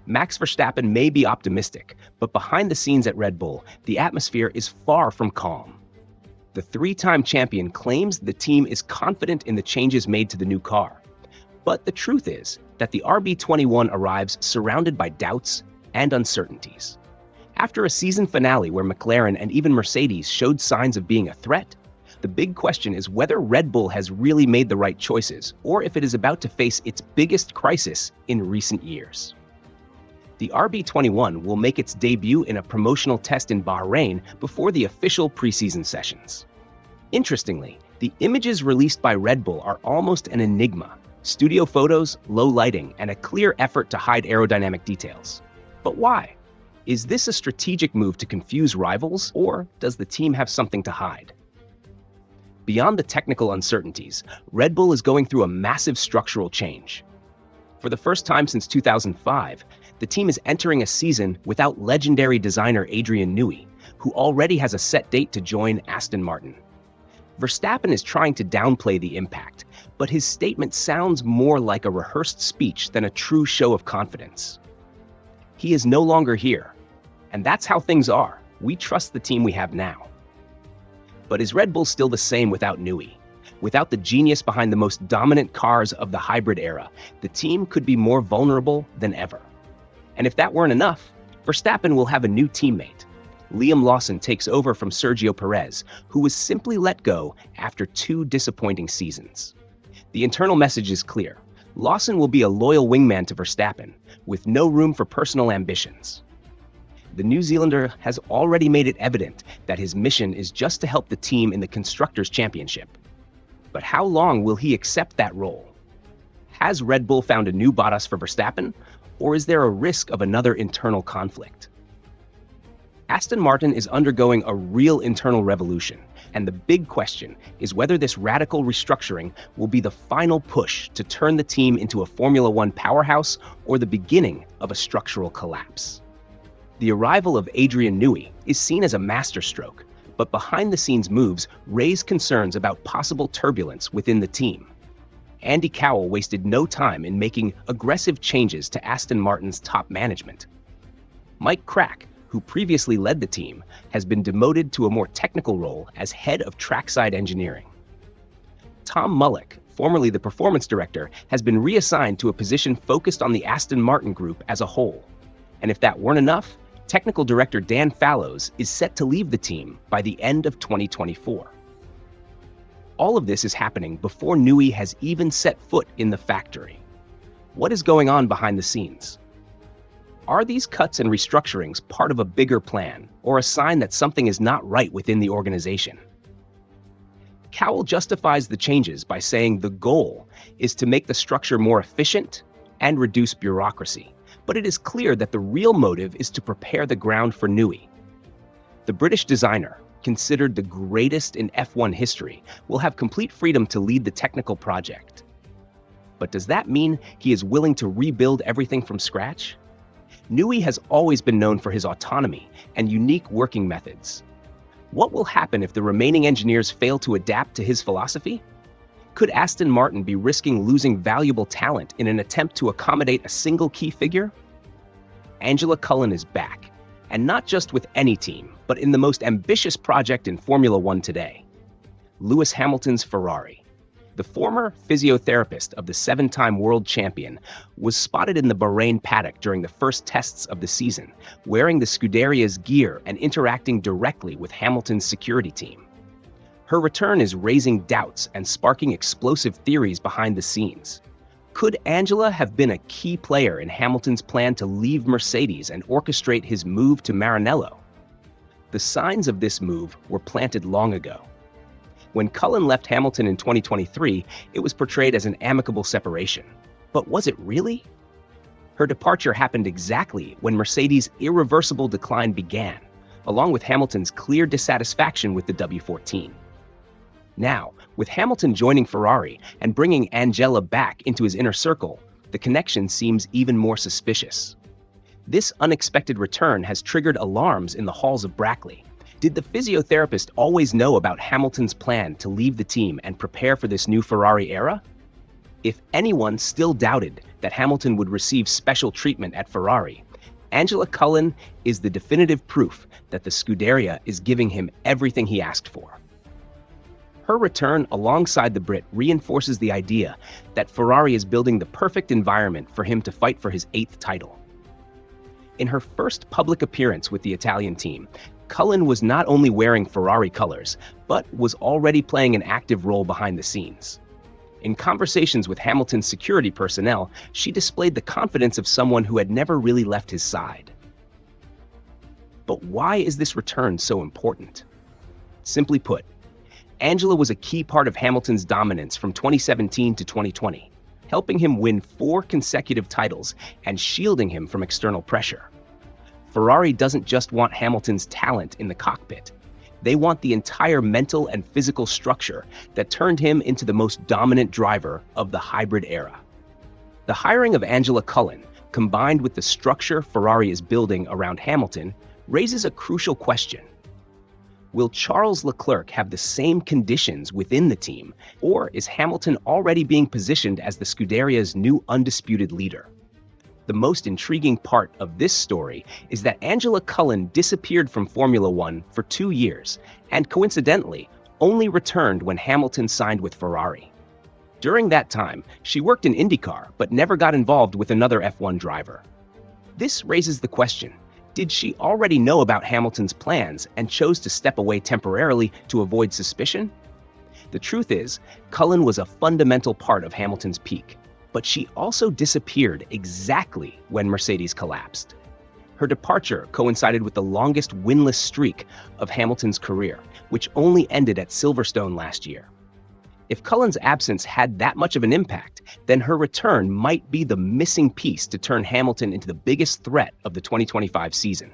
Max Verstappen may be optimistic, but behind the scenes at Red Bull, the atmosphere is far from calm. The three-time champion claims the team is confident in the changes made to the new car. But the truth is that the RB21 arrives surrounded by doubts and uncertainties. After a season finale where McLaren and even Mercedes showed signs of being a threat, the big question is whether Red Bull has really made the right choices or if it is about to face its biggest crisis in recent years. The RB21 will make its debut in a promotional test in Bahrain before the official preseason sessions. Interestingly, the images released by Red Bull are almost an enigma. Studio photos, low lighting, and a clear effort to hide aerodynamic details. But why? Is this a strategic move to confuse rivals, or does the team have something to hide? Beyond the technical uncertainties, Red Bull is going through a massive structural change. For the first time since 2005, the team is entering a season without legendary designer Adrian Newey, who already has a set date to join Aston Martin. Verstappen is trying to downplay the impact, but his statement sounds more like a rehearsed speech than a true show of confidence. He is no longer here, and that's how things are. We trust the team we have now. But is Red Bull still the same without Newey? Without the genius behind the most dominant cars of the hybrid era, the team could be more vulnerable than ever. And if that weren't enough, Verstappen will have a new teammate. Liam Lawson takes over from Sergio Perez, who was simply let go after 2 disappointing seasons. The internal message is clear. Lawson will be a loyal wingman to Verstappen, with no room for personal ambitions. The New Zealander has already made it evident that his mission is just to help the team in the Constructors' Championship. But how long will he accept that role? Has Red Bull found a new Bottas for Verstappen, or is there a risk of another internal conflict? Aston Martin is undergoing a real internal revolution, and the big question is whether this radical restructuring will be the final push to turn the team into a Formula One powerhouse or the beginning of a structural collapse. The arrival of Adrian Newey is seen as a masterstroke, but behind-the-scenes moves raise concerns about possible turbulence within the team. Andy Cowell wasted no time in making aggressive changes to Aston Martin's top management. Mike Crack, who previously led the team, has been demoted to a more technical role as head of trackside engineering. Tom Mullock, formerly the performance director, has been reassigned to a position focused on the Aston Martin group as a whole. And if that weren't enough, technical director Dan Fallows is set to leave the team by the end of 2024. All of this is happening before Newey has even set foot in the factory. What is going on behind the scenes? Are these cuts and restructurings part of a bigger plan, or a sign that something is not right within the organization? Cowell justifies the changes by saying the goal is to make the structure more efficient and reduce bureaucracy, but it is clear that the real motive is to prepare the ground for Newey. The British designer, considered the greatest in F1 history, will have complete freedom to lead the technical project. But does that mean he is willing to rebuild everything from scratch? Newey has always been known for his autonomy and unique working methods. What will happen if the remaining engineers fail to adapt to his philosophy? Could Aston Martin be risking losing valuable talent in an attempt to accommodate a single key figure? Angela Cullen is back, and not just with any team, but in the most ambitious project in Formula One today, Lewis Hamilton's Ferrari. The former physiotherapist of the 7-time world champion was spotted in the Bahrain paddock during the first tests of the season, wearing the Scuderia's gear and interacting directly with Hamilton's security team. Her return is raising doubts and sparking explosive theories behind the scenes. Could Angela have been a key player in Hamilton's plan to leave Mercedes and orchestrate his move to Maranello? The signs of this move were planted long ago. When Cullen left Hamilton in 2023, it was portrayed as an amicable separation. But was it really? Her departure happened exactly when Mercedes' irreversible decline began, along with Hamilton's clear dissatisfaction with the W14. Now, with Hamilton joining Ferrari and bringing Angela back into his inner circle, the connection seems even more suspicious. This unexpected return has triggered alarms in the halls of Brackley. Did the physiotherapist always know about Hamilton's plan to leave the team and prepare for this new Ferrari era? If anyone still doubted that Hamilton would receive special treatment at Ferrari, Angela Cullen is the definitive proof that the Scuderia is giving him everything he asked for. Her return alongside the Brit reinforces the idea that Ferrari is building the perfect environment for him to fight for his 8th title. In her first public appearance with the Italian team, Cullen was not only wearing Ferrari colors, but was already playing an active role behind the scenes. In conversations with Hamilton's security personnel, she displayed the confidence of someone who had never really left his side. But why is this return so important? Simply put, Angela was a key part of Hamilton's dominance from 2017 to 2020, helping him win 4 consecutive titles and shielding him from external pressure. Ferrari doesn't just want Hamilton's talent in the cockpit. They want the entire mental and physical structure that turned him into the most dominant driver of the hybrid era. The hiring of Angela Cullen, combined with the structure Ferrari is building around Hamilton, raises a crucial question. Will Charles Leclerc have the same conditions within the team, or is Hamilton already being positioned as the Scuderia's new undisputed leader? The most intriguing part of this story is that Angela Cullen disappeared from Formula One for 2 years, and coincidentally, only returned when Hamilton signed with Ferrari. During that time, she worked in IndyCar, but never got involved with another F1 driver. This raises the question, did she already know about Hamilton's plans and chose to step away temporarily to avoid suspicion? The truth is, Cullen was a fundamental part of Hamilton's peak, but she also disappeared exactly when Mercedes collapsed. Her departure coincided with the longest winless streak of Hamilton's career, which only ended at Silverstone last year. If Cullen's absence had that much of an impact, then her return might be the missing piece to turn Hamilton into the biggest threat of the 2025 season.